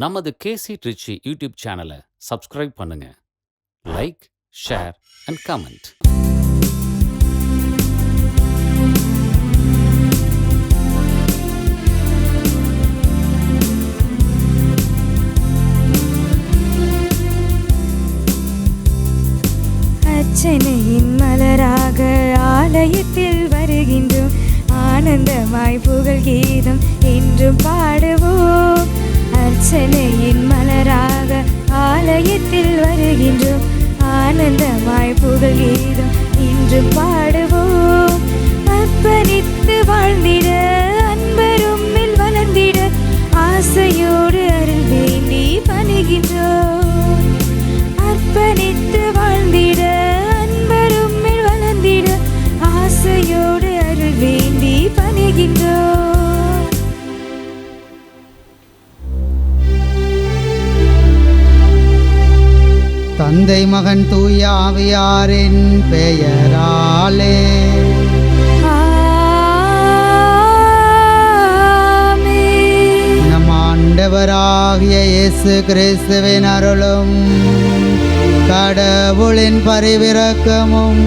நமது KC Trichy YouTube சேனலை subscribe பண்ணுங்க. Like, share and comment. அர்ச்சனையின் மலராக ஆலயத்தில் வருகின்றோம், ஆனந்தமாய் புகழ் கீதம் என்றும் பாடுவோம். அர்ச்சனையின் மலராக ஆலயத்தில் வருகின்றோம், ஆனந்தமாய் புகழ் கீதம் என்றும் பாடுவோம். அர்ப்பணித்து வாழ்ந்திட அன்பரும்மில் வளர்ந்திட ஆசையோடு அருள் வேண்டி பணிகின்றோம். அர்ப்பணித்து வாழ்ந்திட அன்பரும்மில் வளர்ந்திட ஆசையோடு அருள் வேண்டி பணிகின்றோம். தந்தை மகன் தூய ஆவியாரின் பெயராலே நம் ஆண்டவராகிய இயேசு கிறிஸ்துவின் அருளும் கடவுளின் பரிவிரக்கமும்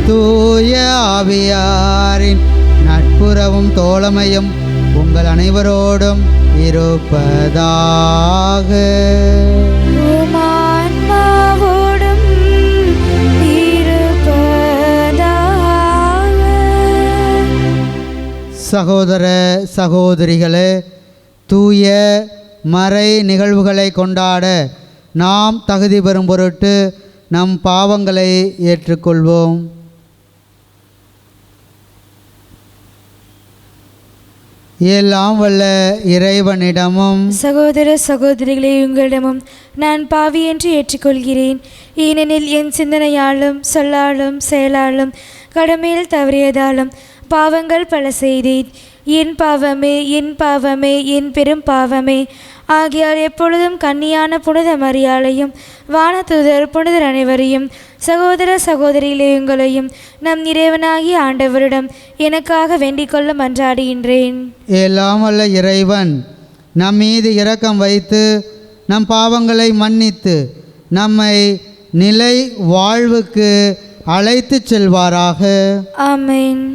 தூய ஆவியாரின் நட்புறவும் தோழமையும் உங்கள் அனைவரோடும் இருப்பதாக. சகோதர சகோதரிகளே, தூய மறை நிகழ்வுகளை கொண்டாட நாம் தகுதி பெறும் பொருட்டு நம் பாவங்களை ஏற்றுக்கொள்வோம். எல்லாம் வல்ல இறைவனிடமும் சகோதர சகோதரிகளே, உங்களிடமும் நான் பாவி என்று ஏற்றுக்கொள்கிறேன். ஏனெனில் என் சிந்தனையாலும் சொல்லாலும் செயலாலும் கடமையில் தவறியதாலும் பாவங்கள் பல செய்தேன். என் பாவமே, என் பாவமே, என் பெரும் பாவமே. ஆகையால் எப்பொழுதும் கன்னியான புனித மரியாளையும் வானதூதர் புனிதர் அனைவரையும் சகோதர சகோதரிகளே உங்களையும் நம் இறைவனாகிய ஆண்டவரிடம் எனக்காக வேண்டிக் கொள்ள மன்றாடுகின்றேன். எல்லாம் வல்ல இறைவன் நம் மீது இரக்கம் வைத்து நம் பாவங்களை மன்னித்து நம்மை நிலை வாழ்வுக்கு அழைத்து செல்வாராக. ஆமென்.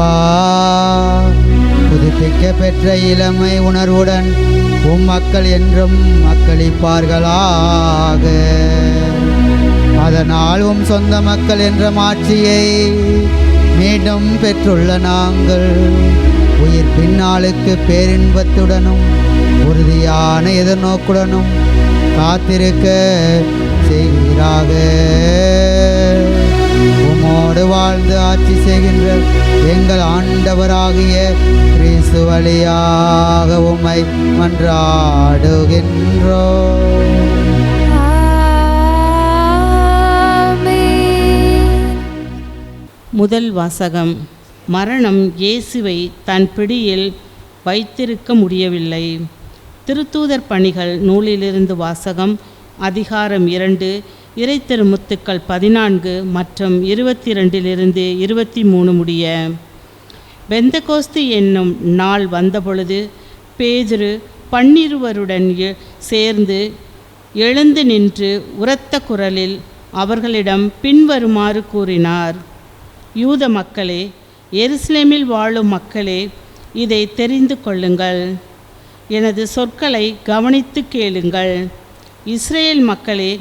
இறைவா, புதுப்பிக்க பெற்ற இளமை உணர்வுடன் மக்கள் என்றும் மக்களிப்பார்களாக. அதனால் சொந்த மக்கள் என்ற மாட்சியை மீண்டும் பெற்றுள்ள நாங்கள் உயிர் பின்னாளுக்கு பேரின்பத்துடனும் உறுதியான எதிர்நோக்குடனும் காத்திருக்க செய்வீராக. உம்மோடு வாழ்ந்து ஆட்சி செய்கின்ற எங்கள் ஆண்டவராகிய கிறிஸ்து வழியாக உம்மை மன்றாடுகின்றோம். முதல் வாசகம். மரணம் இயேசுவை தன் பிடியில் வைத்திருக்க முடியவில்லை. திருத்தூதர் பணிகள் நூலிலிருந்து வாசகம். அதிகாரம் 2, இறை திருமுத்துக்கள் 14 மற்றும் 22 23 முடிய. பெந்தகோஸ்து என்னும் நாள் வந்தபொழுது பேதுரு 12 சேர்ந்து எழுந்து நின்று உரத்த குரலில் அவர்களிடம் பின்வருமாறு கூறினார்: யூத மக்களே, எருசலேமில் வாழும் மக்களே, இதை தெரிந்து கொள்ளுங்கள். எனது சொற்களை கவனித்து கேளுங்கள். இஸ்ரேல் மக்களே,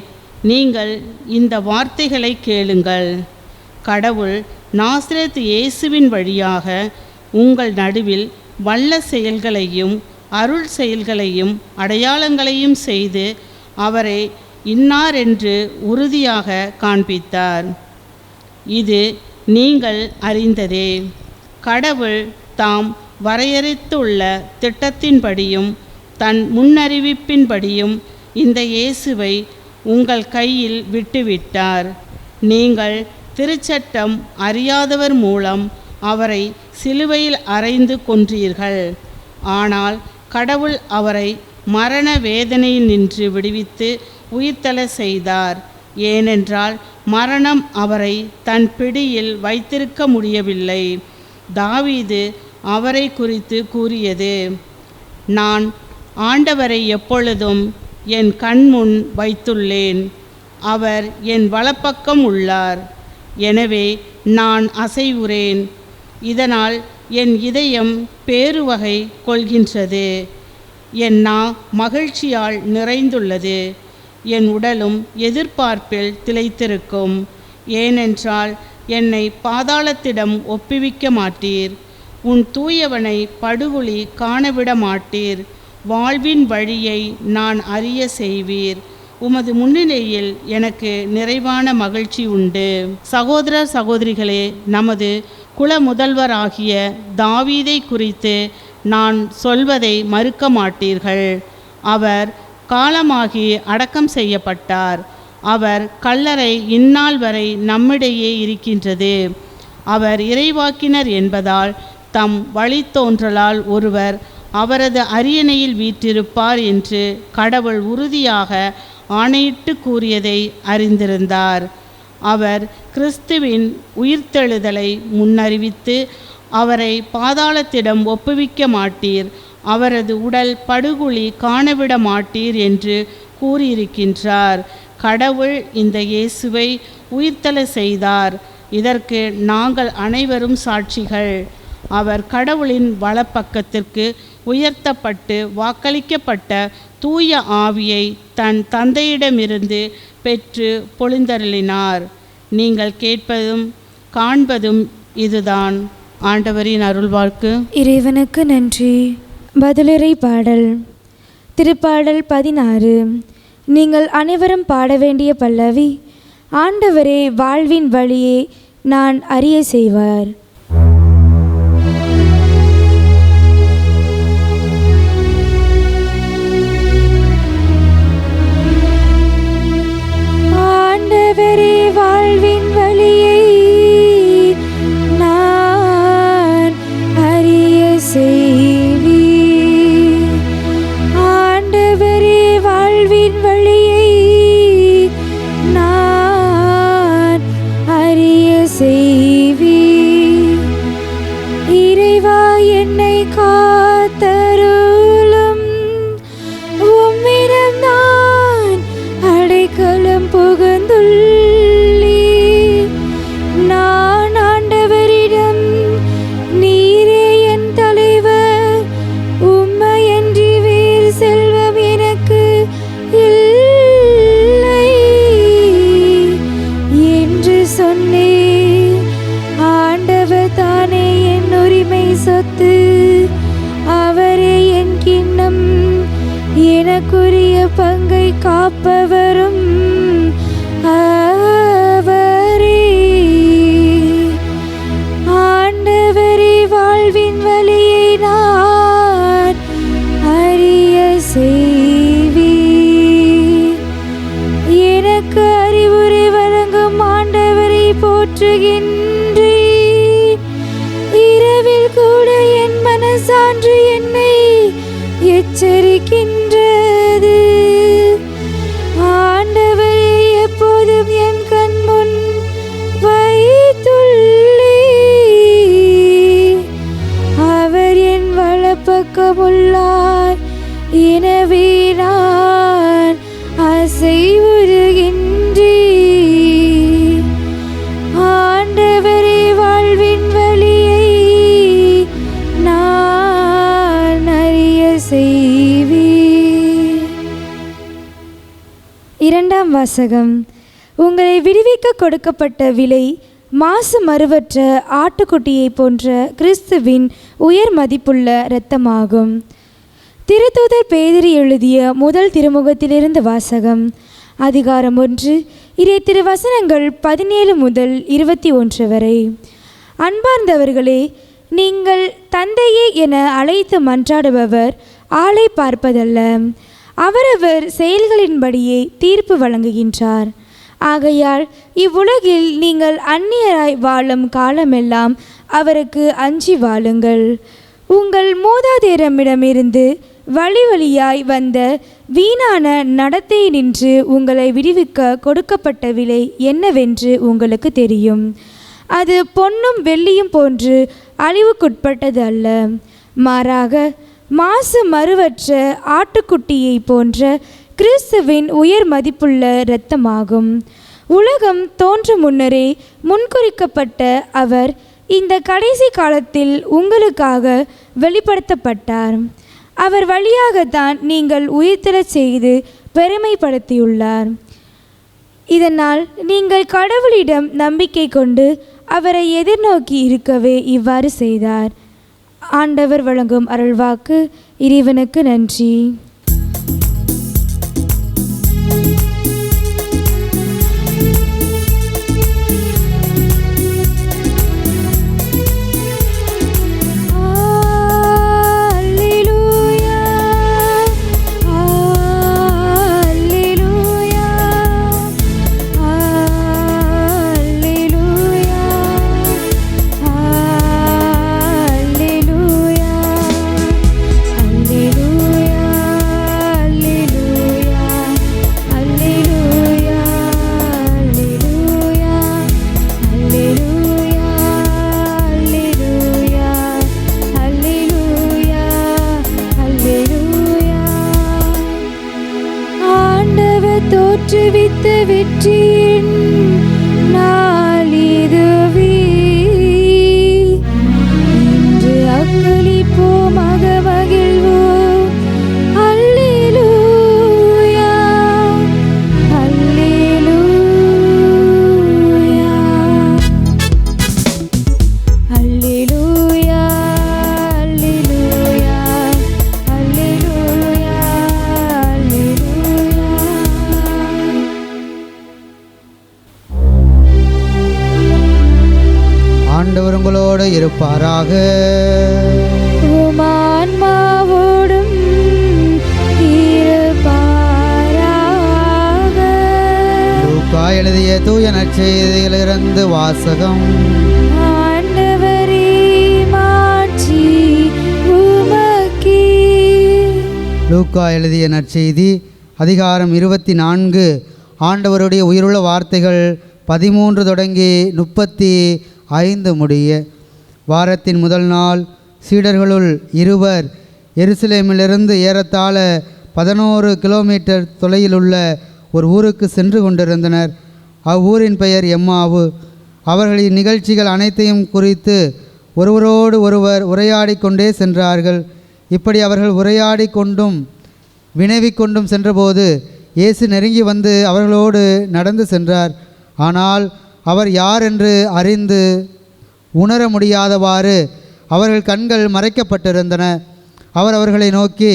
நீங்கள் இந்த வார்த்தைகளை கேளுங்கள். கடவுள் நாசரேத் இயேசுவின் வழியாக உங்கள் நடுவில் வல்ல செயல்களையும் அருள் செயல்களையும் அடையாளங்களையும் செய்து அவரை இன்னார் என்று உறுதியாக காண்பித்தார். இது நீங்கள் அறிந்ததே. கடவுள் தாம் வரையறுத்துள்ள திட்டத்தின்படியும் தன் முன்னறிவிப்பின்படியும் இந்த இயேசுவை உங்கள் கையில் விட்டுவிட்டார். நீங்கள் திருச்சட்டம் அறியாதவர் மூலம் அவரை சிலுவையில் அறைந்து கொன்றீர்கள். ஆனால் கடவுள் அவரை மரண வேதனையில் நின்று விடுவித்து உயிர்த்தெழ செய்தார். ஏனென்றால் மரணம் அவரை தன் பிடியில் வைத்திருக்க முடியவில்லை. தாவீது அவரை குறித்து கூறியது: நான் ஆண்டவரை எப்பொழுதும் என் கண்முன் வைத்துள்ளேன். அவர் என் வலப்பக்கம் உள்ளார். எனவே நான் அசைவுறேன். இதனால் என் இதயம் பேருவகை கொள்கின்றது. என் நா மகிழ்ச்சியால் நிறைந்துள்ளது. என் உடலும் எதிர்பார்ப்பில் திளைத்திருக்கும். ஏனென்றால் என்னை பாதாளத்திடம் ஒப்புவிக்க மாட்டீர். உன் தூயவனை படுகொலி காணவிட மாட்டீர். வாழ்வின் வழியை நான் அறிய செய்வீர். உமது முன்னிலையில் எனக்கு நிறைவான மகிழ்ச்சி உண்டு. சகோதர சகோதரிகளே, நமது குல முதல்வராகிய தாவீதை குறித்து நான் சொல்வதை மறுக்க மாட்டீர்கள். அவர் காலமாகி அடக்கம் செய்யப்பட்டார். அவர் கல்லறை இந்நாள் வரை நம்மிடையே இருக்கின்றது. அவர் இறைவாக்கினர் என்பதால் தம் வழித்தோன்றலால் ஒருவர் அவரது அரியணையில் வீற்றிருப்பார் என்று கடவுள் உறுதியாக ஆணையிட்டு கூறியதை அறிந்திருந்தார். அவர் கிறிஸ்துவின் உயிர்த்தெழுதலை முன்னறிவித்து அவரை பாதாளத்திடம் ஒப்புவிக்க மாட்டீர், அவரது உடல் படுகுழி காணவிட மாட்டீர் என்று கூறியிருக்கின்றார். கடவுள் இந்த இயேசுவை உயிர்த்தெழ செய்தார். இதற்கு நாங்கள் அனைவரும் சாட்சிகள். அவர் கடவுளின் வலப்பக்கத்திற்கு உயர்த்தப்பட்டு வாக்களிக்கப்பட்ட தூய ஆவியை தன் தந்தையிடமிருந்து பெற்று பொழிந்தருளினார். நீங்கள் கேட்பதும் காண்பதும் இதுதான். ஆண்டவரின் அருள்வாக்கு. இறைவனுக்கு நன்றி. பதிலுரை பாடல். திருப்பாடல் 16. நீங்கள் அனைவரும் பாட வேண்டிய பல்லவி: ஆண்டவரே வாழ்வின் வழியே நான் அறிய செய்வார். ஆண்டவரே வாழ்வின் வழியை நான் அறிய செய்வீர். ஆண்டவரே வாழ்வின் வழியை நான் அறிய செய்வீர். இறைவா என்னை காத்தருளும். உம்மிடம் நான் அடைக்கலம் புகுந்துள்ளேன். சொத்து, அவரே என் கிண்ணம், எனக்குரிய பங்கை காப்பவரும் அவரே. ஆண்டவரே, வாழ்வின் வழியை நான் அறிய செய்வீர். எனக்கு அறிவுரை வழங்கும் ஆண்டவரை போற்றுகின்றேன். இரவில் கூட என் மனசான்று என்னை எச்சரிக்கின்றது. ஆண்டவரை எப்போதும் என் கண் முன் வைத்துள்ளீர். அவர் என் வலப்பக்கமுள்ளார், எனவே நான் அசைவுறுகின்றேன். ஆண்டவரே, வாழ்வின் வழியை நான் அறிய செய்வீர். இரண்டாம் வாசகம். உங்களை விடுவிக்க கொடுக்கப்பட்ட விலை மாசு மறுவற்ற ஆட்டுக்குட்டியை போன்ற கிறிஸ்துவின் உயர் மதிப்புள்ள இரத்தமாகும். திருத்தூதர் பேதுரு எழுதிய முதல் திருமுகத்திலிருந்து வாசகம். அதிகாரம் 1, இறை திருவசனங்கள் 17 முதல் 21 வரை. அன்பார்ந்தவர்களே, நீங்கள் தந்தையே என அழைத்து மன்றாடுபவர் ஆளை பார்ப்பதல்ல, அவரவர் செயல்களின்படியே தீர்ப்பு வழங்குகின்றார். ஆகையால் இவ்வுலகில் நீங்கள் அந்நியராய் வாழும் காலமெல்லாம் அவருக்கு அஞ்சி வாழுங்கள். உங்கள் மூதாதையரிடமிருந்து வழி வழியாய் வந்த வீணான நடத்தை நின்று உங்களை விடுவிக்க கொடுக்கப்பட்ட விலை என்னவென்று உங்களுக்கு தெரியும். அது பொன்னும் வெள்ளியும் போன்று அழிவுக்குட்பட்டது அல்ல, மாறாக மாசு மறுவற்ற ஆட்டுக்குட்டியை போன்ற கிறிஸ்துவின் உயர் மதிப்புள்ள இரத்தமாகும். உலகம் தோன்றும் முன்னரே முன்குறிக்கப்பட்ட அவர் இந்த கடைசி காலத்தில் உங்களுக்காக வெளிப்படுத்தப்பட்டார். அவர் வழியாகத்தான் நீங்கள் உயிர்த்தெழச் செய்து பெருமைப்படுத்தியுள்ளார். இதனால் நீங்கள் கடவுளிடம் நம்பிக்கை கொண்டு அவரை எதிர்நோக்கி இருக்கவே இவ்வாறு செய்தார். ஆண்டவர் வழங்கும் அருள்வாக்கு. இறைவனுக்கு நன்றி. தோற்றுவித்த வெற்றியின் நாள் இதுவே. இன்று அக்களிப்போம், மகிழ்வோம். அல்லேலூயா, அல்லேலூயா, அல்லேலூயா, அல்லேலூயா, அல்லேலூயா, அல்லேலூயா. ஆண்டவர் உங்களோடு இருப்பாராக. உம் ஆன்மாவோடும் இருப்பாராக. லூக்கா எழுதிய தூய நற்செய்தியிலிருந்து வாசகம். ஆண்டவரே, மாட்சி உமக்கே. லூக்கா எழுதிய நற்செய்தி அதிகாரம் 24. ஆண்டவருடைய உயிருள்ள வார்த்தைகள் 13 தொடங்கி 35 முடிய. வாரத்தின் முதல் நாள் சீடர்களுள் 2 எருசலேமிலிருந்து ஏறத்தாழ 11 கிலோமீட்டர் தொலையிலுள்ள ஒரு ஊருக்கு சென்று கொண்டிருந்தனர். அவ்வூரின் பெயர் எம்மாவு. அவர்களின் நிகழ்ச்சிகள் அனைத்தையும் குறித்து ஒருவரோடு ஒருவர் உரையாடி கொண்டே சென்றார்கள். இப்படி அவர்கள் உரையாடி கொண்டும் வினவிக் கொண்டும் சென்றபோது இயேசு நெருங்கி வந்து அவர்களோடு நடந்து சென்றார். ஆனால் அவர் யார் என்று அறிந்து உணர முடியாதவாறு அவர்கள் கண்கள் மறைக்கப்பட்டிருந்தன. அவர் அவர்களை நோக்கி,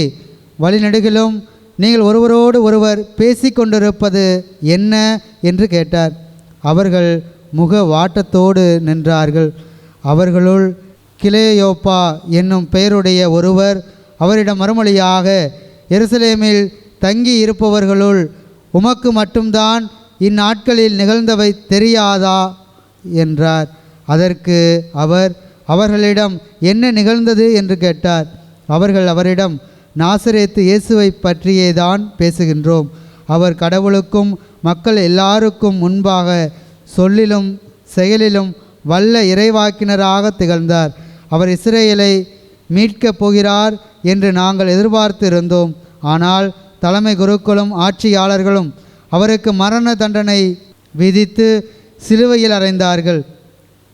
வழிநெடுகிலும் நீங்கள் ஒருவரோடு ஒருவர் பேசிக்கொண்டிருப்பது என்ன என்று கேட்டார். அவர்கள் முக வாட்டத்தோடு நின்றார்கள். அவர்களுள் கிலேயோப்பா என்னும் பெயருடைய ஒருவர் அவரிடம் மறுமொழியாக, எருசலேமில் தங்கி இருப்பவர்களுள் உமக்கு மட்டும்தான் இந்நாட்களில் நிகழ்ந்தவை தெரியாதா என்றார். அதற்கு அவர் அவர்களிடம் என்ன நிகழ்ந்தது என்று கேட்டார். அவர்கள் அவரிடம், நாசரேத்து இயேசுவை பற்றியேதான் பேசுகின்றோம். அவர் கடவுளுக்கும் மக்கள் எல்லாருக்கும் முன்பாக சொல்லிலும் செயலிலும் வல்ல இறைவாக்கினராக திகழ்ந்தார். அவர் இஸ்ரேலை மீட்கப் போகிறார் என்று நாங்கள் எதிர்பார்த்து இருந்தோம். ஆனால் தலைமை குருக்களும் ஆட்சியாளர்களும் அவருக்கு மரண தண்டனை விதித்து சிலுவையில் அறைந்தார்கள்.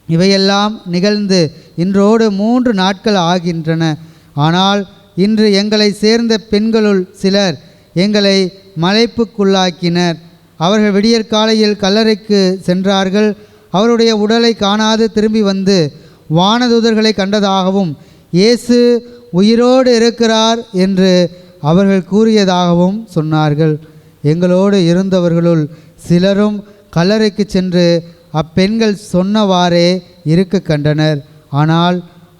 இவையெல்லாம் நிகழ்ந்து இன்றோடு 3 நாட்கள் ஆகின்றன. ஆனால் இன்று எங்களை சேர்ந்த பெண்களுள் சிலர் எங்களை மலைப்புக்குள்ளாக்கினர். அவர்கள் விடியற்காலையில் கல்லறைக்கு சென்றார்கள். அவருடைய உடலை காணாது திரும்பி வந்து வானதூதர்களை கண்டதாகவும் இயேசு உயிரோடு இருக்கிறார் என்று அவர்கள் கூறியதாகவும் சொன்னார்கள். எங்களோடு இருந்தவர்களுள் சிலரும் கல்லறைக்கு சென்று அப்பெண்கள் சொன்னவாறே இருக்க கண்டனர். ஆனால்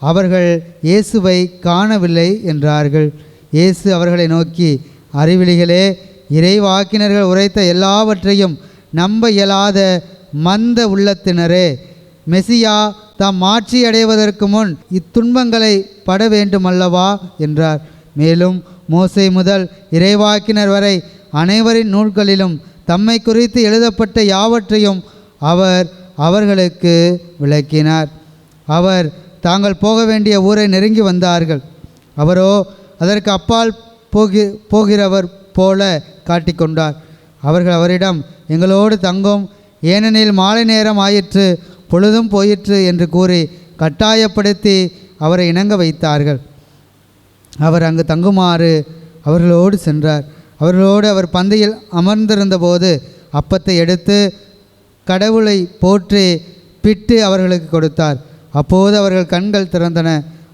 அவர்கள் இயேசுவை காணவில்லை என்றார்கள். இயேசு அவர்களை நோக்கி, அறிவிலிகளே, இறைவாக்கினர்கள் உரைத்த எல்லாவற்றையும் நம்ப இயலாத மந்த உள்ளத்தினரே, மெசியா தாம் மாட்சி அடைவதற்கு முன் இத்துன்பங்களை பட வேண்டுமல்லவா என்றார். மேலும் மோசே முதல் இறைவாக்கினர் வரை அனைவரின் நூல்களிலும் தம்மை குறித்து எழுதப்பட்ட யாவற்றையும் அவர் அவர்களுக்கு விளக்கினார். அவர் தாங்கள் போக வேண்டிய ஊரை நெருங்கி வந்தார்கள். அவரோ அதற்கு அப்பால் போகிறவர் போல காட்டிக்கொண்டார். அவர்கள் அவரிடம், எங்களோடு தங்கும், ஏனெனில் மாலை நேரம் ஆயிற்று, பொழுதும் போயிற்று என்று கூறி கட்டாயப்படுத்தி அவரை இணங்க வைத்தார்கள். அவர் அங்கு தங்குமாறு அவர்களோடு சென்றார். அவர்களோடு அவர் பந்தியில் அமர்ந்திருந்தபோது அப்பத்தை எடுத்து கடவுளை போற்றி பிட்டு அவர்களுக்கு கொடுத்தார். அப்போது அவர்கள் கண்கள் திறந்தன.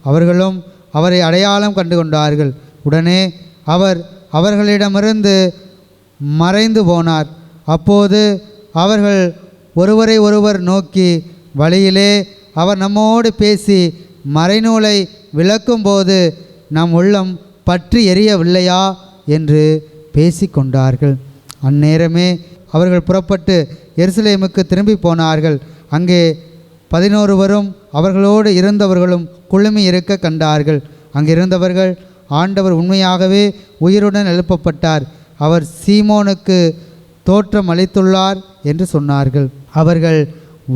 அவர்களும் அவரை அடையாளம் கண்டு கொண்டார்கள். உடனே அவர் அவர்களிடமிருந்து மறைந்து போனார். அப்போது அவர்கள் ஒருவரை ஒருவர் நோக்கி, வழியிலே அவர் நம்மோடு பேசி மறைநூலை விளக்கும்போது நம் உள்ளம் பற்றி எரியவில்லையா என்று பேசிக்கொண்டார்கள். அந்நேரமே அவர்கள் புறப்பட்டு எருசலேமுக்கு திரும்பி போனார்கள். அங்கே 11 அவர்களோடு இருந்தவர்களும் குழுமி இருக்க கண்டார்கள். அங்கிருந்தவர்கள், ஆண்டவர் உண்மையாகவே உயிருடன் எழுப்பப்பட்டார், அவர் சீமோனுக்கு தோற்றம் அளித்துள்ளார் என்று சொன்னார்கள். அவர்கள்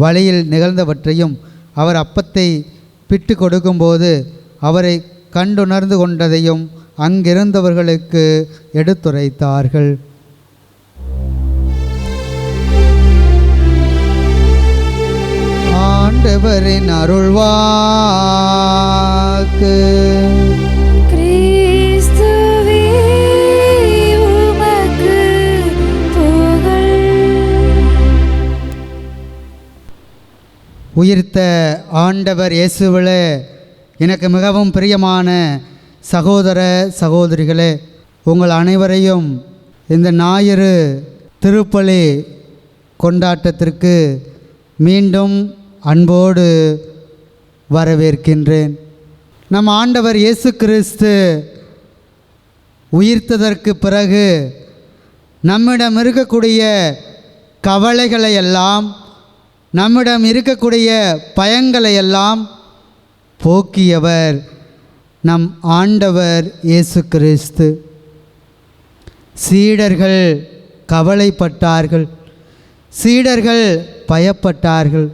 வழியில் நிகழ்ந்தவற்றையும் அவர் அப்பத்தை பிட்டு கொடுக்கும்போது அவரை கண்டுணர்ந்து கொண்டதையும் அங்கிருந்தவர்களுக்கு எடுத்துரைத்தார்கள். ஆண்டவரின் அருள்வாக்கு. கிறிஸ்துவே உமக்கு புகழ். உயிர்த்த ஆண்டவர் இயேசுவிலே எனக்கு மிகவும் பிரியமான சகோதர சகோதரிகளே, உங்கள் அனைவரையும் இந்த ஞாயிறு திருப்பலி கொண்டாட்டத்திற்கு மீண்டும் அன்போடு வரவேற்கின்றேன். நம் ஆண்டவர் இயேசு கிறிஸ்து உயிர்த்ததற்கு பிறகு நம்மிடம் இருக்கக்கூடிய கவலைகளை எல்லாம், நம்மிடம் இருக்கக்கூடிய பயங்களை எல்லாம் போக்கியவர் நம் ஆண்டவர் இயேசு கிறிஸ்து. சீடர்கள் கவலைப்பட்டார்கள், சீடர்கள் பயப்பட்டார்கள்.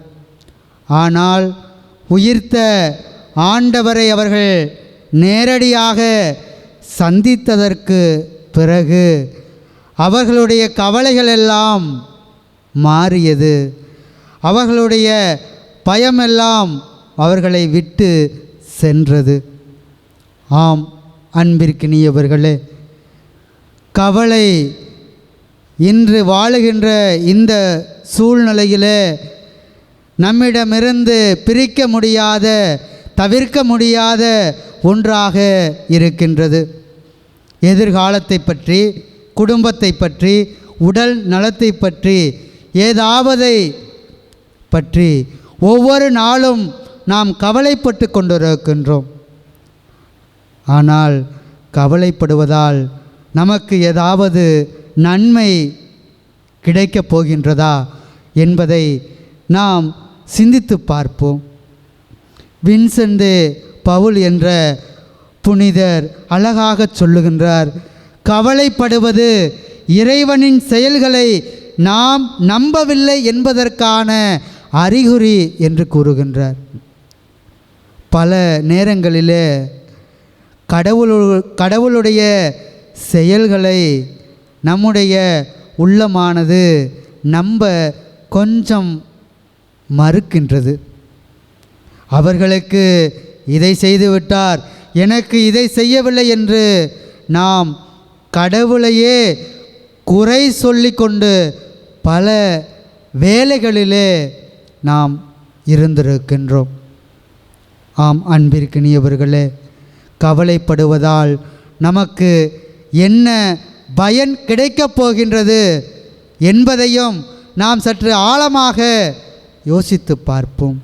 ஆனால் உயிர்த்த ஆண்டவரை அவர்கள் நேரடியாக சந்தித்ததற்கு பிறகு அவர்களுடைய கவலைகள் எல்லாம் மாறியது. அவர்களுடைய பயமெல்லாம் அவர்களை விட்டு சென்றது. ஆம் அன்பிற்கினியவர்களே, கவலை இன்று வாழுகின்ற இந்த சூழ்நிலையிலே நம்மிடமிருந்து பிரிக்க முடியாத தவிர்க்க முடியாத ஒன்றாக இருக்கின்றது. எதிர்காலத்தை பற்றி, குடும்பத்தை பற்றி, உடல் நலத்தை பற்றி, ஏதாவது பற்றி ஒவ்வொரு நாளும் நாம் கவலைப்பட்டு கொண்டிருக்கின்றோம். ஆனால் கவலைப்படுவதால் நமக்கு ஏதாவது நன்மை கிடைக்கப் போகின்றதா என்பதை நாம் சிந்தித்து பார்ப்போம். வின்சென்ட் பவுல் என்ற புனிதர் அழகாக சொல்லுகின்றார், கவலைப்படுவது இறைவனின் செயல்களை நாம் நம்பவில்லை என்பதற்கான அறிகுறி என்று கூறுகின்றார். பல நேரங்களிலே கடவுளுடைய செயல்களை நம்முடைய உள்ளமானது நம்ப கொஞ்சம் மறுக்கின்றது. அவர்களுக்கு இதை செய்துவிட்டார், எனக்கு இதை செய்யவில்லை என்று நாம் கடவுளையே குறை சொல்லிக்கொண்டு பல வேலைகளிலே நாம் இருந்திருக்கின்றோம். ஆம் அன்பிற்கினியவர்களே, கவலைப்படுவதால் நமக்கு என்ன பயன் கிடைக்கப் போகின்றது என்பதையும் நாம் சற்று ஆழமாக யோசித்து பார்ப்போம்.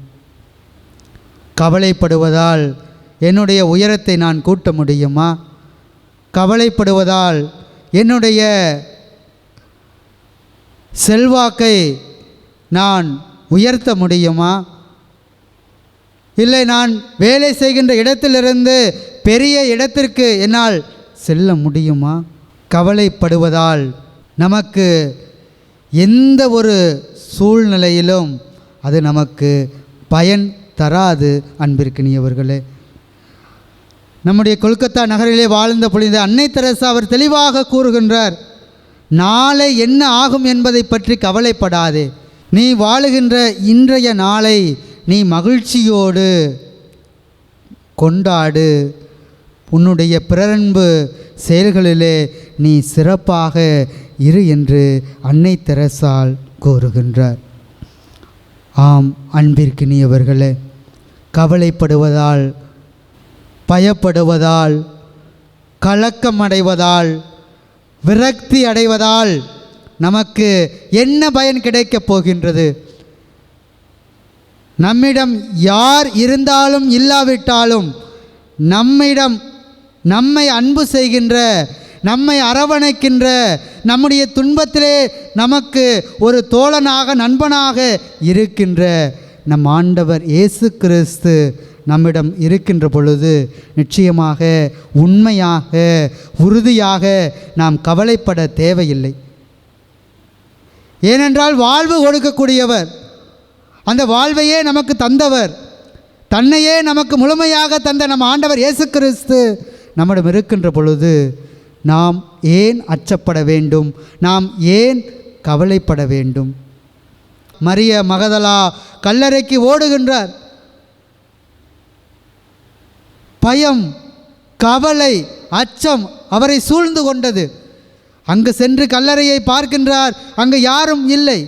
கவலைப்படுவதால் என்னுடைய உயரத்தை நான் கூட்ட முடியுமா? கவலைப்படுவதால் என்னுடைய செல்வாக்கை நான் உயர்த்த முடியுமா? இல்லை நான் வேலை செய்கின்ற இடத்திலிருந்து பெரிய இடத்திற்கு என்னால் செல்ல முடியுமா? கவலைப்படுவதால் நமக்கு எந்த ஒரு சூழ்நிலையிலும் அது நமக்கு பயன் தராது. அன்பிற்கினியவர்களே, நம்முடைய கொல்கத்தா நகரிலே வாழ்ந்த புனித அன்னை தெரசா அவர் தெளிவாக கூறுகின்றார், நாளை என்ன ஆகும் என்பதை பற்றி கவலைப்படாதே, நீ வாழுகின்ற இன்றைய நாளை நீ மகிழ்ச்சியோடு கொண்டாடு, உன்னுடைய பிறரன்பு செயல்களிலே நீ சிறப்பாக இரு என்று அன்னை தெரசால் கூறுகின்றார். ஆம் அன்பிற்கினியவர்களே, கவலைப்படுவதால், பயப்படுவதால், கலக்கமடைவதால், விரக்தி அடைவதால் நமக்கு என்ன பயன் கிடைக்கப் போகின்றது? நம்மிடம் யார் இருந்தாலும் இல்லாவிட்டாலும் நம்மை அன்பு செய்கின்ற, நம்மை அரவணைக்கின்ற, நம்முடைய துன்பத்திலே நமக்கு ஒரு தோழனாக நண்பனாக இருக்கின்ற நம் ஆண்டவர் இயேசு கிறிஸ்து நம்மிடம் இருக்கின்ற பொழுது நிச்சயமாக உண்மையாக உறுதியாக நாம் கவலைப்பட தேவையில்லை. ஏனென்றால் வாழ்வு கொடுக்கக்கூடியவர், அந்த வாழ்வையே நமக்கு தந்தவர், தன்னையே நமக்கு முழுமையாக தந்த நம் ஆண்டவர் இயேசு கிறிஸ்து நம்மிடம் இருக்கின்ற பொழுது நாம் ஏன் அச்சப்பட வேண்டும்? நாம் ஏன் கவலைப்பட வேண்டும்? மரிய மகதலா கல்லறைக்கு ஓடுகின்றார். பயம், கவலை, அச்சம் அவரை சூழ்ந்து கொண்டது. அங்கு சென்று கல்லறையை பார்க்கின்றார், அங்கு யாரும் இல்லை.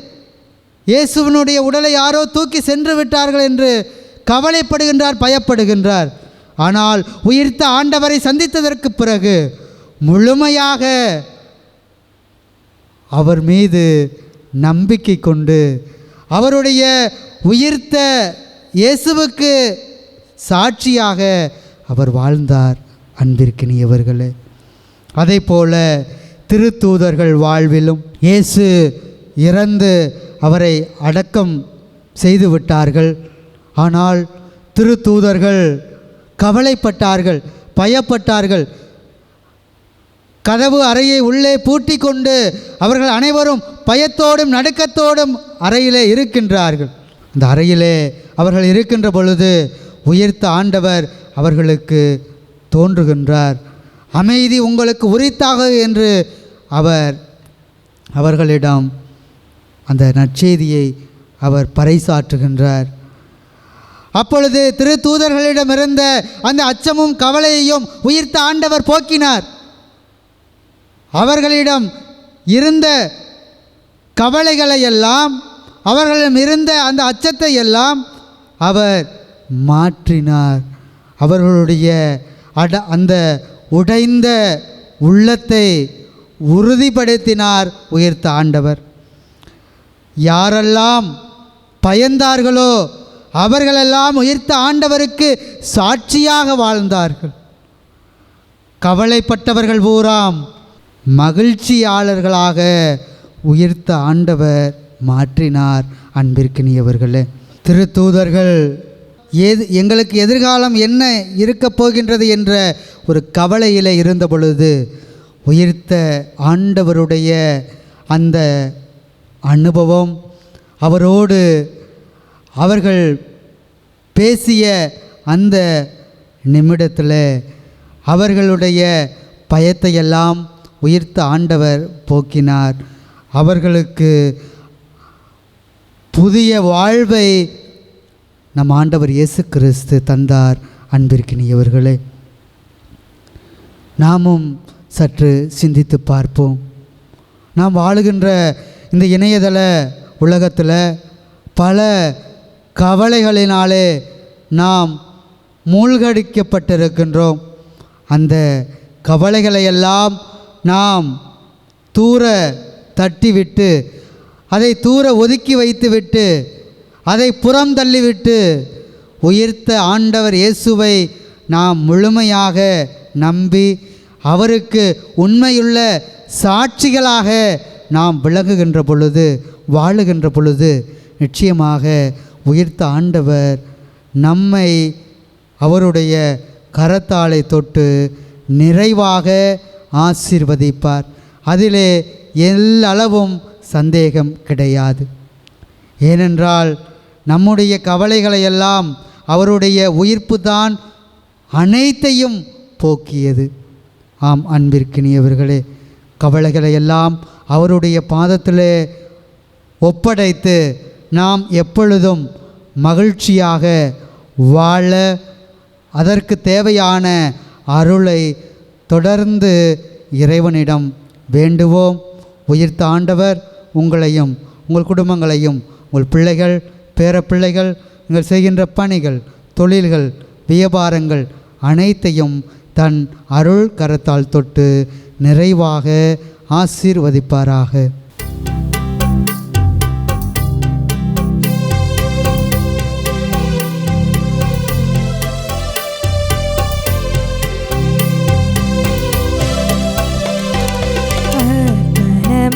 இயேசுவினுடைய உடலை யாரோ தூக்கி சென்று விட்டார்கள் என்று கவலைப்படுகின்றார், பயப்படுகின்றார். ஆனால் உயிர்த்த ஆண்டவரை சந்தித்ததற்கு பிறகு முழுமையாக அவர் மீது நம்பிக்கை கொண்டு அவருடைய உயிர்த்த இயேசுவுக்கு சாட்சியாக அவர் வாழ்ந்தார். அன்பிற்கினியவர்களே, அதே போல திருத்தூதர்கள் வாழ்விலும் இயேசு இறந்து அவரை அடக்கம் செய்து விட்டார்கள். ஆனால் திருத்தூதர்கள் கவலைப்பட்டார்கள், பயப்பட்டார்கள். கதவு அறையை உள்ளே பூட்டி கொண்டு அவர்கள் அனைவரும் பயத்தோடும் நடுக்கத்தோடும் அறையிலே இருக்கின்றார்கள். அந்த அறையிலே அவர்கள் இருக்கின்ற பொழுது உயிர்த்த ஆண்டவர் அவர்களுக்கு தோன்றுகின்றார். அமைதி உங்களுக்கு உரித்தாக என்று அவர்களிடம் அந்த நற்செய்தியை அவர் பறைசாற்றுகின்றார். அப்பொழுது திருத்தூதர்களிடமிருந்த அந்த அச்சமும் கவலையையும் உயிர்த்த ஆண்டவர் போக்கினார். அவர்களிடம் இருந்த கவலைகளை எல்லாம், அவர்களிடம் இருந்த அந்த அச்சத்தை எல்லாம் அவர் மாற்றினார். அவர்களுடைய அந்த உடைந்த உள்ளத்தை உறுதிப்படுத்தினார் உயிர்த்த ஆண்டவர். யாரெல்லாம் பயந்தார்களோ அவர்களெல்லாம் உயிர்த்த ஆண்டவருக்கு சாட்சியாக வாழ்ந்தார்கள். கவலைப்பட்டவர்கள் பூராம் மகிழ்ச்சியாளர்களாக உயிர்த்த ஆண்டவர் மாற்றினார். அன்பிற்கினியவர்களே, திருத்தூதர்கள் எங்களுக்கு எதிர்காலம் என்ன இருக்கப் போகின்றது என்ற ஒரு கவலையில் இருந்த பொழுது உயிர்த்த ஆண்டவருடைய அந்த அனுபவம், அவரோடு அவர்கள் பேசிய அந்த நிமிடத்தில் அவர்களுடைய பயத்தையெல்லாம் உயிர்த்த ஆண்டவர் போக்கினார். அவர்களுக்கு புதிய வாழ்வை நம் ஆண்டவர் இயேசு கிறிஸ்து தந்தார். அன்பிற்கினியவர்களே, நாமும் சற்று சிந்தித்து பார்ப்போம். நாம் வாழுகின்ற இந்த இணையதள உலகத்தில் பல கவலைகளினாலே நாம் மூழ்கடிக்கப்பட்டிருக்கின்றோம். அந்த கவலைகளையெல்லாம் நாம் தூர தட்டிவிட்டு, அதை தூர ஒதுக்கி வைத்துவிட்டு, அதை புறம் தள்ளிவிட்டு உயிர்த்த ஆண்டவர் இயேசுவை நாம் முழுமையாக நம்பி அவருக்கு உண்மையுள்ள சாட்சிகளாக நாம் விளங்குகின்ற பொழுது, வாழுகின்ற பொழுது நிச்சயமாக உயிர்த்த ஆண்டவர் நம்மை அவருடைய கரத்தாலை தொட்டு நிறைவாக ஆசீர்வதிப்பார். அதிலே எல்லளவும் சந்தேகம் கிடையாது. ஏனென்றால் நம்முடைய கவலைகளையெல்லாம் அவருடைய உயிர்ப்பு தான் அனைத்தையும் போக்கியது. ஆம் அன்பிற்கினியவர்களே, கவலைகளையெல்லாம் அவருடைய பாதத்திலே ஒப்படைத்து நாம் எப்பொழுதும் மகிழ்ச்சியாக வாழ அதற்கு தேவையான அருளை தொடர்ந்து இறைவனிடம் வேண்டுவோம். உயிர்த்த ஆண்டவர் உங்களையும் உங்கள் குடும்பங்களையும் உங்கள் பிள்ளைகள், பேரப்பிள்ளைகள், நீங்கள் செய்கின்ற பணிகள், தொழில்கள், வியாபாரங்கள் அனைத்தையும் தன் அருள் கரத்தால் தொட்டு நிறைவாக ஆசீர்வதிப்பாராக.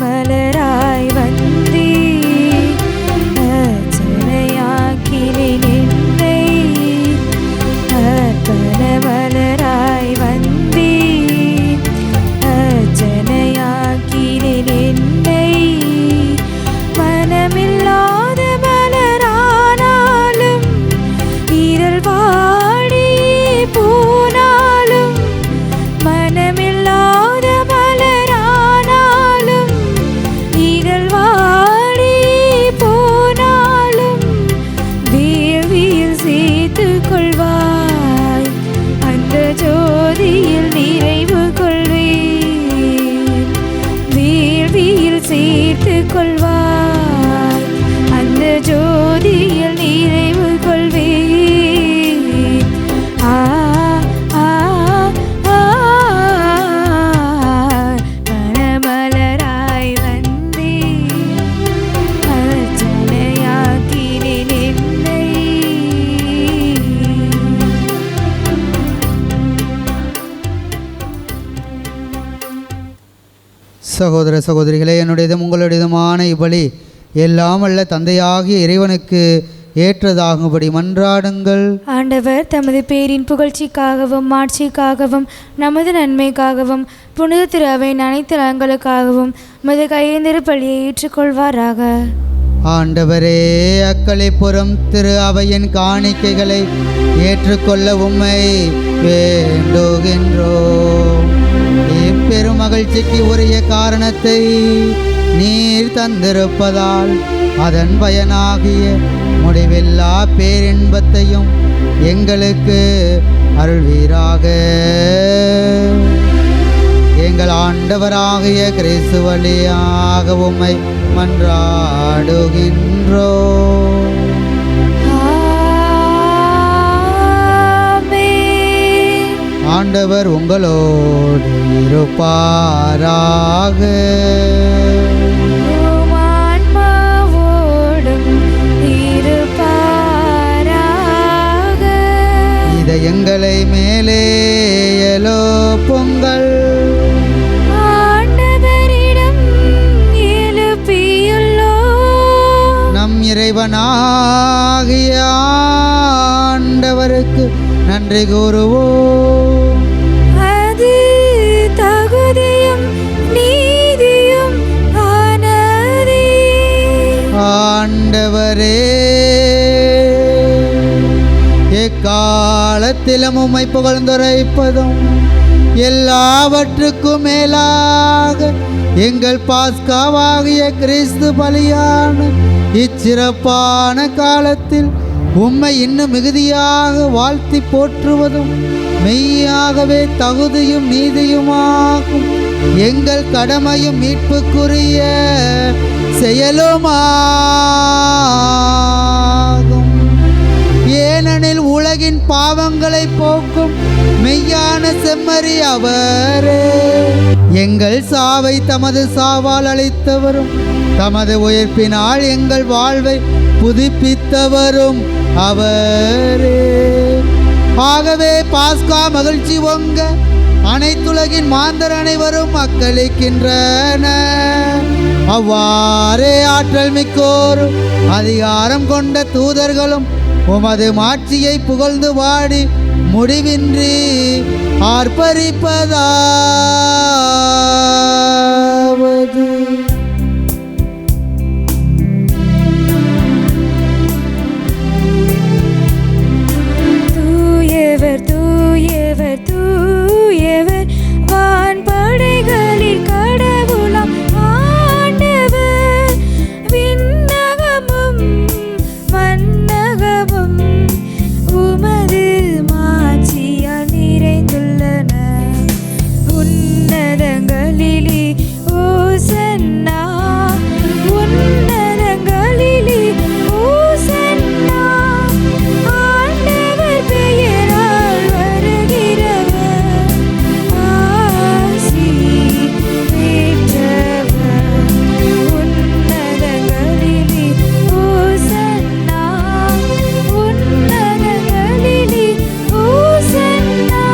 மலராய் வந்தே அர்ச்சனையாக்கினேன் என்னை, அர்ப்பண மலராய் வந்தே அர்ச்சனையாக்கினேன் என்னை. மனமில்லாத மலரானாலும் இதழ் வாடி போனாலும், மனமில்லாத மலரானாலும் இதழ் வாடி போனாலும் வேள்வியில் சேர்த்து கொள்வாய், அந்த ஜோதியில் நிறைவு கொள்வேன். வேள்வியில் சேர்த்து கொள்வாய், அந்த ஜோதியில் நிறைவு கொள்வேன். ஆ ஆ ஆ மனமலராய் வந்தே அர்ச்சனையாக்கினேன் என்னை. சகோதர சகோதரிகளே, என்னுடையதும் உங்களுடையதுமான இப்பலி எல்லாம் வல்ல தந்தையாகிய இறைவனுக்கு ஏற்றதாகும்படி மன்றாடுங்கள். ஆண்டவர் தமது பேரின் புகழ்ச்சிக்காகவும் மாட்சிக்காகவும் நமது நன்மைக்காகவும் புனித திரு அவையின் அனைத்து நலன்களுக்காகவும் மது கையேந்திர பலியை ஏற்றுக்கொள்வாராக. ஆண்டவரே, அக்களிப்புறம் திரு அவையின் காணிக்கைகளை ஏற்றுக்கொள்ள உம்மை வேண்டுகின்றோம். இப்பெரும் மகிழ்ச்சிக்கு உரிய காரணத்தை நீர் தந்திருப்பதால் அதன் பயனாகிய முடிவில்லா பேரின்பத்தையும் எங்களுக்கு அருள்வீராக. எங்கள் ஆண்டவராகிய கிறிஸ்து வழியாக உம்மை மன்றாடுகின்றோம். ஆமென். ஆண்டவர் உங்களோடு இருப்பாராக. உம் ஆன்மாவோடும் இருப்பாராக. இதயங்களை மேலே எழுப்புங்கள். ஆண்டவரிடம் எழுப்பியுள்ளோம். நம் இறைவனாகிய ஆண்டவருக்கு நன்றி கூறுவோம். அது தகுதியும் நீதியும் ஆனதே. ஆண்டவரே, எக்காலத்திலும் உம்மை புகழ்ந்துரைப்பதும் எல்லாவற்றுக்கும் மேலாக எங்கள் பாஸ்காவாகிய கிறிஸ்து பலியான இச்சிறப்பான காலத்தில் உம்மை இன்னும் மிகுதியாக வாழ்த்தி போற்றுவதும் மெய்யாகவே தகுதியும் நீதியுமாகும். எங்கள் கடமையும் மீட்புக்குரிய செயலுமாகும். ஏனெனில் உலகின் பாவங்களை போக்கும் மெய்யான செம்மறி அவரே. எங்கள் சாவை தமது சாவால் அளித்தவரும் தமது உயிர்ப்பினால் எங்கள் வாழ்வை புதுப்பித்தவரும் அவரே. ஆகவே பாஸ்கா மகிழ்ச்சி பொங்க அனைத்துலகின் மாந்தர் அனைவரும் மக்களிக்கின்றன. அவ்வாறே ஆற்றல் மிக்கோரும் அதிகாரம் கொண்ட தூதர்களும் உமது மாட்சியை புகழ்ந்து பாடி முடிவின்றி ஆர்ப்பரிப்பதாவது. தூயவர் தூயவர் தூயவர் வான்படைகளில் கடவுளாம் ஆண்டவர். விண்ணகமும் மண்ணகமும் உமது மாட்சியால் நிறைந்துள்ளன. உன்னதங்களிலே ஓசன்னா, உன்னதங்களிலே ஓசன்னா. ஆண்டவர் பெயரால் வருகிறவர் ஆசி பெற்றவர். உன்னதங்களிலே ஓசன்னா, உன்னதங்களிலே ஓசன்னா.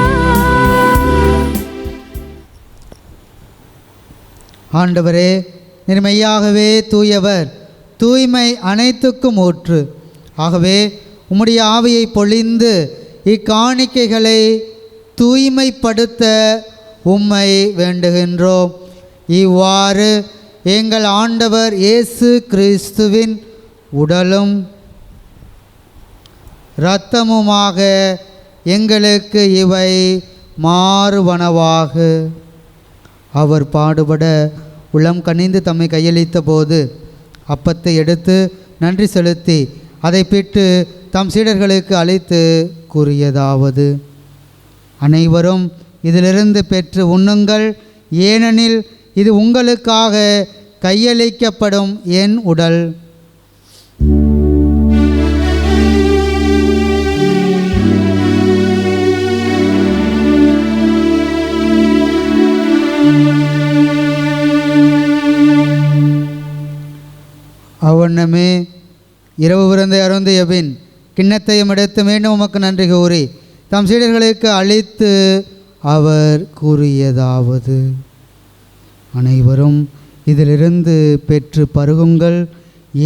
ஆண்டவரே, நீர் மெய்யாகவே தூயவர், தூய்மை அனைத்துக்கும் ஊற்று. ஆகவே உம்முடைய ஆவியை பொழிந்து இக்காணிக்கைகளை தூய்மைப்படுத்த உம்மை வேண்டுகின்றோம். இவ்வாறு எங்கள் ஆண்டவர் இயேசு கிறிஸ்துவின் உடலும் இரத்தமுமாக எங்களுக்கு இவை மாறுவனவாக. அவர் பாடுபட உளம் கனிந்து தம்மை கையளித்த போது அப்பத்தை எடுத்து நன்றி செலுத்தி அதை பிட்டு தம் சீடர்களுக்கு அளித்து கூறியதாவது: அனைவரும் இதிலிருந்து பெற்று உண்ணுங்கள், ஏனெனில் இது உங்களுக்காக கையளிக்கப்படும் என் உடல். அவ்வண்ணமே இரவு விருந்தை அருந்திய பின் கிண்ணத்தையும் எடுத்து மீண்டும் உமக்கு நன்றி கூறி தம் சீடர்களுக்கு அளித்து அவர் கூறியதாவது: அனைவரும் இதிலிருந்து பெற்று பருகுங்கள்,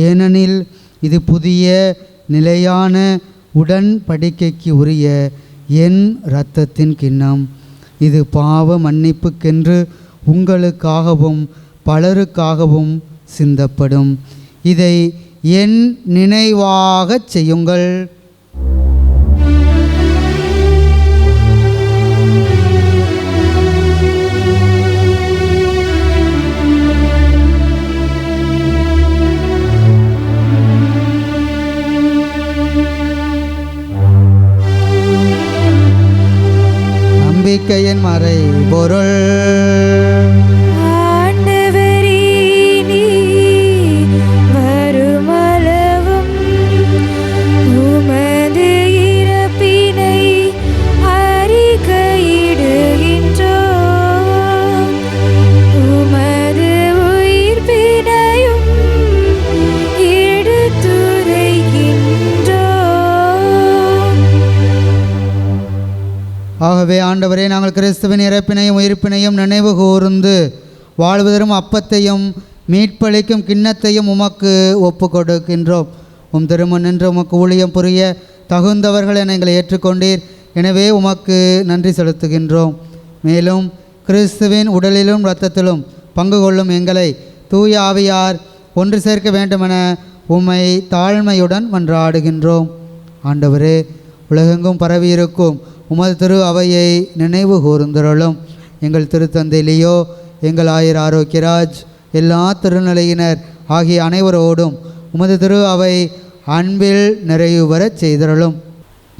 ஏனெனில் இது புதிய நிலையான உடன்படிக்கைக்கு உரிய என் இரத்தத்தின் கிண்ணம். இது பாவ மன்னிப்புக்கென்று உங்களுக்காகவும் பலருக்காகவும் சிந்தப்படும். இதை என் நினைவாகச் செய்யுங்கள். நம்பிக்கையின் மறை பொருள். உமது இறப்பினை அறிக்கையிடுகின்றோம். ஆகவே ஆண்டவரே, நாங்கள் கிறிஸ்துவின் இறப்பினையும் உயிர்ப்பினையும் நினைவு கூர்ந்து வாழ்வதரும் அப்பத்தையும் மீட்பளிக்கும் கிண்ணத்தையும் உமக்கு ஒப்பு கொடுக்கின்றோம். திருமண் நின்று உமக்கு ஊழியம் புரிய தகுந்தவர்கள் என எங்களை ஏற்றுக்கொண்டீர். எனவே உமக்கு நன்றி செலுத்துகின்றோம். மேலும் கிறிஸ்துவின் உடலிலும் இரத்தத்திலும் பங்கு கொள்ளும் எங்களை தூய ஆவியார் ஒன்று சேர்க்க வேண்டுமென உம்மை தாழ்மையுடன் மன்றாடுகின்றோம். ஆண்டவரே, உலகெங்கும் பரவியிருக்கும் உமது திரு அவையை நினைவு கூர்ந்தருளும். எங்கள் திருத்தந்தை லியோ, எங்கள் ஆயர் ஆரோக்கியராஜ், எல்லா திருநிலையினர் ஆகிய அனைவரோடும் உமது திரு அவை அன்பில் நிறைவு வரச் செய்தருளும்.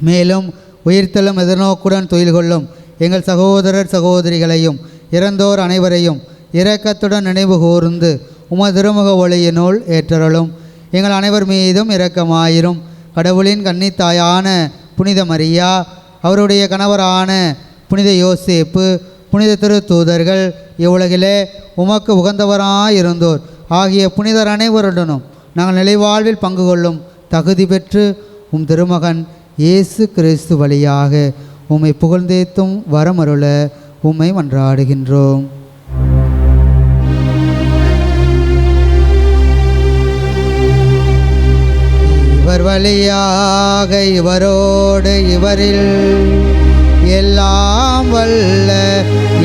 மேலும் உயிர்த்தலும் எதிர்நோக்குடன் துயில் கொள்ளும் எங்கள் சகோதரர் சகோதரிகளையும் இறந்தோர் அனைவரையும் இரக்கத்துடன் நினைவு கூர்ந்து உமது திருமுக ஒளியினுள் ஏற்றருளும். எங்கள் அனைவர் மீதும் இரக்கமாயிரும். கடவுளின் கன்னித்தாயான புனித மரியா, அவருடைய கணவரான புனித யோசேப்பு, புனித திருத்தூதர்கள், இவ்வுலகிலே உமக்கு உகந்தவராயிருந்தோர் ஆகிய புனிதர் அனைவருடனும் நாங்கள் நிலைவாழ்வில் பங்கு கொள்ளும் தகுதி பெற்று திருமகன் இயேசு கிறிஸ்து வழியாக உம்மை புகழ்ந்தேத்தும் வரமருள உம்மை மன்றாடுகின்றோம். இவர் வழியாக இவரோடு இவரில் எல்லாம் வல்ல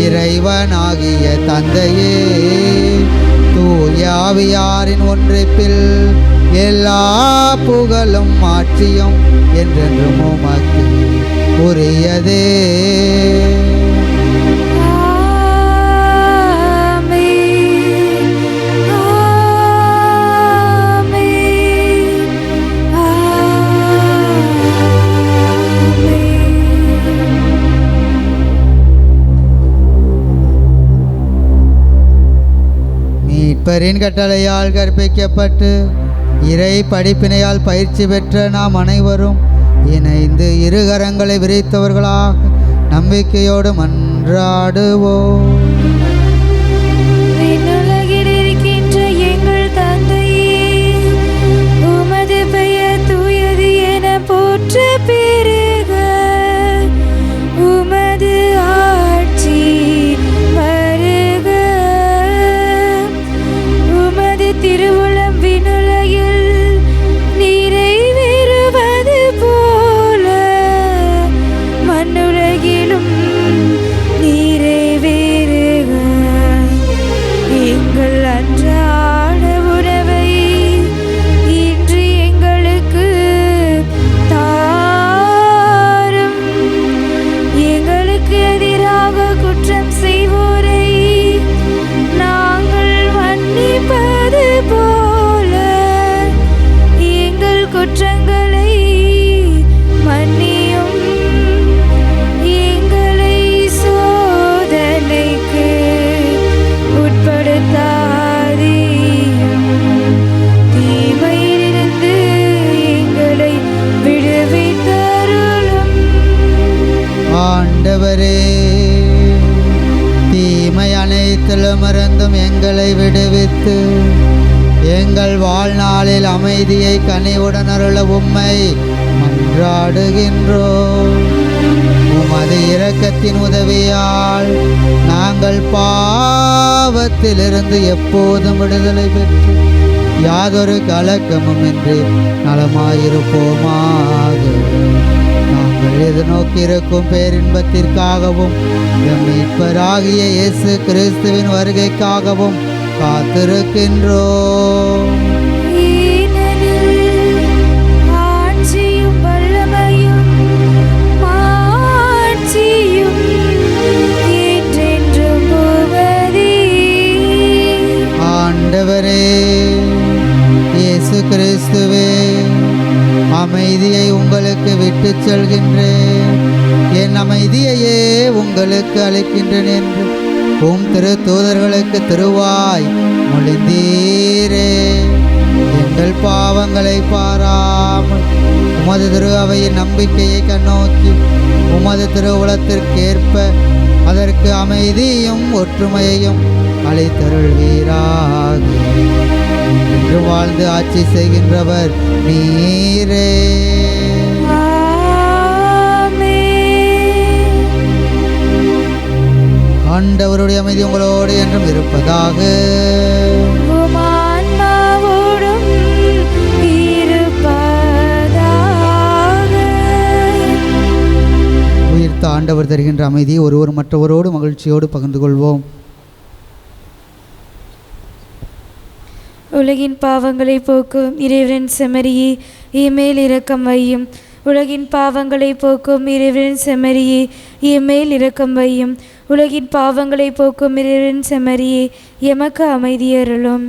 இறைவனாகிய தந்தையே, தூய ஆவியாரின் ஒன்றிப்பில் எல்லா புகழும் ஆட்சியும் என்றென்றும் உமக்கு உரியதே. மீட்பரின் கட்டளையால் கற்பிக்கப்பட்டு இறை படிப்பினையால் பயிற்சி பெற்ற நாம் அனைவரும் இணைந்து இரு கரங்களை விரித்தவர்களாக நம்பிக்கையோடு மன்றாடுவோம். விண்ணுலகில் இருக்கின்ற எங்கள் தந்தையே, உமது பெயர் தூயது என போற்ற பெருக. உமது ஆட்சி வருக. உமது திருவுளம் விண்ணுலகில் நிறைவேறுவது போல மண்ணுலகிலும் நிறைவேறுக. எங்கள் அன்றாட உணவை இன்று எங்களுக்கு தாரும். எங்களுக்கு எதிராக குற்றம் செய்வோரை நாங்கள் மன்னிப்பது போல எங்கள் குற்றங்களை மன்னியும். எங்களை சோதனைக்கு உட்படுத்தாதேயும், தீமையிலிருந்து எங்களை விடுவித்தருளும். ஆண்டவரே, தீமை அனைத்திலும் இருந்தும் எங்களை விடுவித்து எங்கள் வாழ்நாளில் அமைதியை கனிவுடன் அருள உம்மை மன்றாடுகின்றோம். உமது இரக்கத்தின் உதவியால் நாங்கள் பாவத்திலிருந்து எப்போதும் விடுதலை பெற்று யாதொரு கலக்கமும் இன்றி நலமாயிருப்போமாக. நாங்கள் எதிர்நோக்கியிருக்கும் பேரின்பத்திற்காகவும் எம் மீட்பராகிய இயேசு கிறிஸ்துவின் வருகைக்காகவும் காத்திருக்கின்றோம். ஆட்சியும் வல்லமையும் மாட்சியும் என்றென்றும் உமதே. ஆண்டவரே இயேசு கிறிஸ்துவே, அமைதியை உங்களுக்கு விட்டுச் செல்கின்றேன், என் அமைதியையே உங்களுக்கு அளிக்கின்றேன் என்று திருத்தூதர்களுக்கு திருவாய் மொழிந்தீரே. எங்கள் பாவங்களை பாராமல் உமது திரு அவையின் நம்பிக்கையை கண்ணோக்கி உமது திருவுளத்திற்கேற்ப அதற்கு அமைதியும் ஒற்றுமையையும் அளித்தருள்வீராக. என்று வாழ்ந்து ஆட்சி செய்கின்றவர் நீரே. ஆமென். ஆண்டவர் தருகின்ற அமைதியை ஒருவர் மற்றவரோடு மகிழ்ச்சியோடு பகிர்ந்து கொள்வோம். உலகின் பாவங்களை போக்கும் இறைவனின் செம்மறியே இம்மேல் இரக்கம் வையும். உலகின் பாவங்களை போக்கும் இறைவனின் செம்மறியே இம்மேல் இரக்கம் வையும். உலகின் பாவங்களை போக்கும் இறைவனின் செம்மறியே எமக்கு அமைதியருளும்.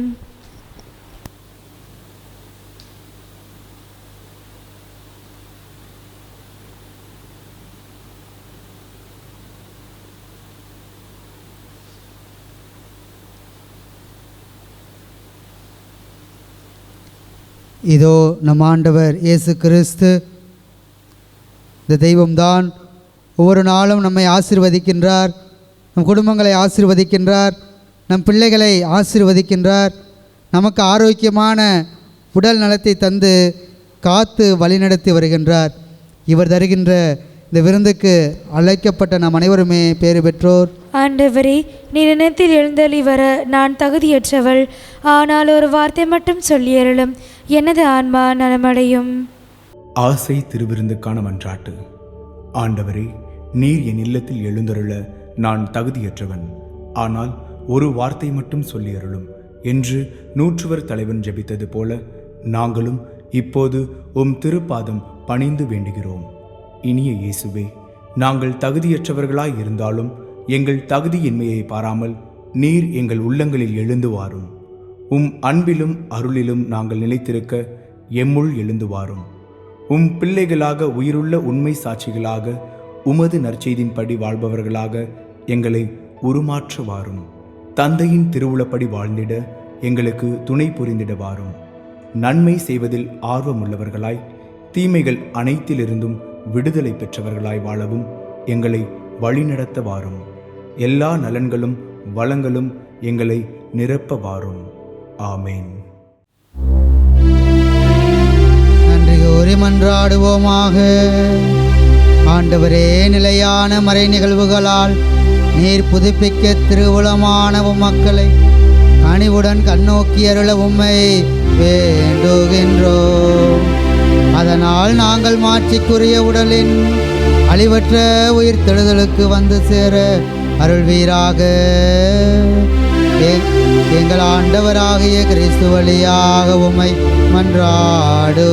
இதோ நம் ஆண்டவர் இயேசு கிறிஸ்து இந்த தெய்வம்தான் ஒவ்வொரு நாளும் நம்மை ஆசீர்வதிக்கின்றார், நம் குடும்பங்களை ஆசீர்வதிக்கின்றார், நம் பிள்ளைகளை ஆசீர்வதிக்கின்றார். நமக்கு ஆரோக்கியமான உடல் நலத்தை தந்து காத்து வழிநடத்தி வருகின்றார். இவர் தருகின்ற இந்த விருந்துக்கு அழைக்கப்பட்ட நாம் அனைவருமே பேறு பெற்றோர். ஆண்டவரே, நீர் இனத்தில் எழுந்தள்ளி வர நான் தகுதியற்றவள். ஆனால் ஒரு வார்த்தை மட்டும் சொல்லியருளும், எனது ஆன்மா நலமடையும். ஆசை திருவிருந்துக்கான மன்றாட்டு. ஆண்டவரே, நீர் என் இல்லத்தில் எழுந்தருள நான் தகுதியற்றவன். ஆனால் ஒரு வார்த்தை மட்டும் சொல்லியருளும் என்று நூற்றுவர் தலைவன் ஜெபித்தது போல நாங்களும் இப்போது உம் திருப்பாதம் பணிந்து வேண்டுகிறோம். இனிய இயேசுவே, நாங்கள் தகுதியற்றவர்களாய் இருந்தாலும் எங்கள் தகுதியின்மையை பாராமல் நீர் எங்கள் உள்ளங்களில் எழுந்து வாரும். உம் அன்பிலும் அருளிலும் நாங்கள் நிலைத்திருக்க எம்முள் எழுந்து வாரும். உம் பிள்ளைகளாக உயிருள்ள உண்மை சாட்சிகளாக உமது நற்செய்தின்படி வாழ்பவர்களாக எங்களை உருமாற்ற வாரும். தந்தையின் திருவுளப்படி வாழ்ந்திட எங்களுக்கு துணை புரிந்திட வாரும். நன்மை செய்வதில் ஆர்வமுள்ளவர்களாய் தீமைகள் அனைத்திலிருந்தும் விடுதலை பெற்றவர்களாய் வாழவும் எங்களை வழிநடத்த வாரும். எல்லா நலன்களும் வளங்களும் எங்களை நிரப்ப வாரும். ஆமேன். நன்றி கூறி மன்றாடுவோமாக. ஆண்டவரே, நிலையான மறை நிகழ்வுகளால் நீர் புதுப்பிக்க திருவுளமான மக்களை கனிவுடன் கண்ணோக்கி அருள உம்மை வேண்டுகின்றோம். அதனால் நாங்கள் மாட்சிக்குரிய உடலின் அழிவற்ற உயிர்த்தெழுதலுக்கு வந்து சேர அருள்வீராக. எங்கள் ஆண்டவராகிய கிறிஸ்து வழியாக உம்மை மன்றாடுகின்றோம்.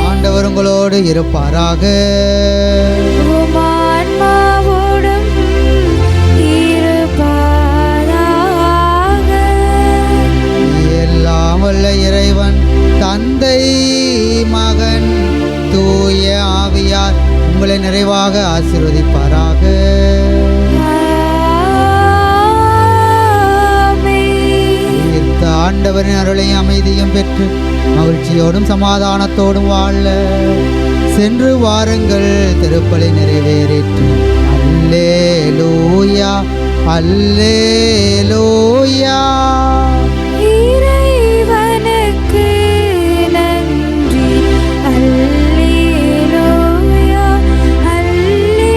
ஆண்டவர் உங்களோடு இருப்பாராக. எல்லாம் வல்ல இறைவன் தந்தை, மகன், தூய ஆவியார் உங்களை நிறைவாக ஆசீர்வதிப்பாராக. ஆண்டவரின் அருளையும் அமைதியும் பெற்று மகிழ்ச்சியோடும் சமாதானத்தோடும் வாழ சென்று வாருங்கள். திருப்பலி நிறைவேறிற்று. அல்லேலூயா, அல்லேலூயா. இறைவனுக்கு நன்றி. அல்லேலூயா, அல்லேலூயா.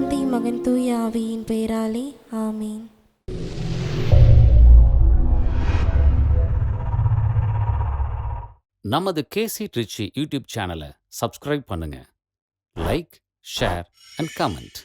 தந்தை மகன் தூய ஆவியின் பெயராலே ஆமீன். நமது கேசி ட்ரிச்சி யூடியூப் சேனலை சப்ஸ்கிரைப் பண்ணுங்க. Like, share and comment.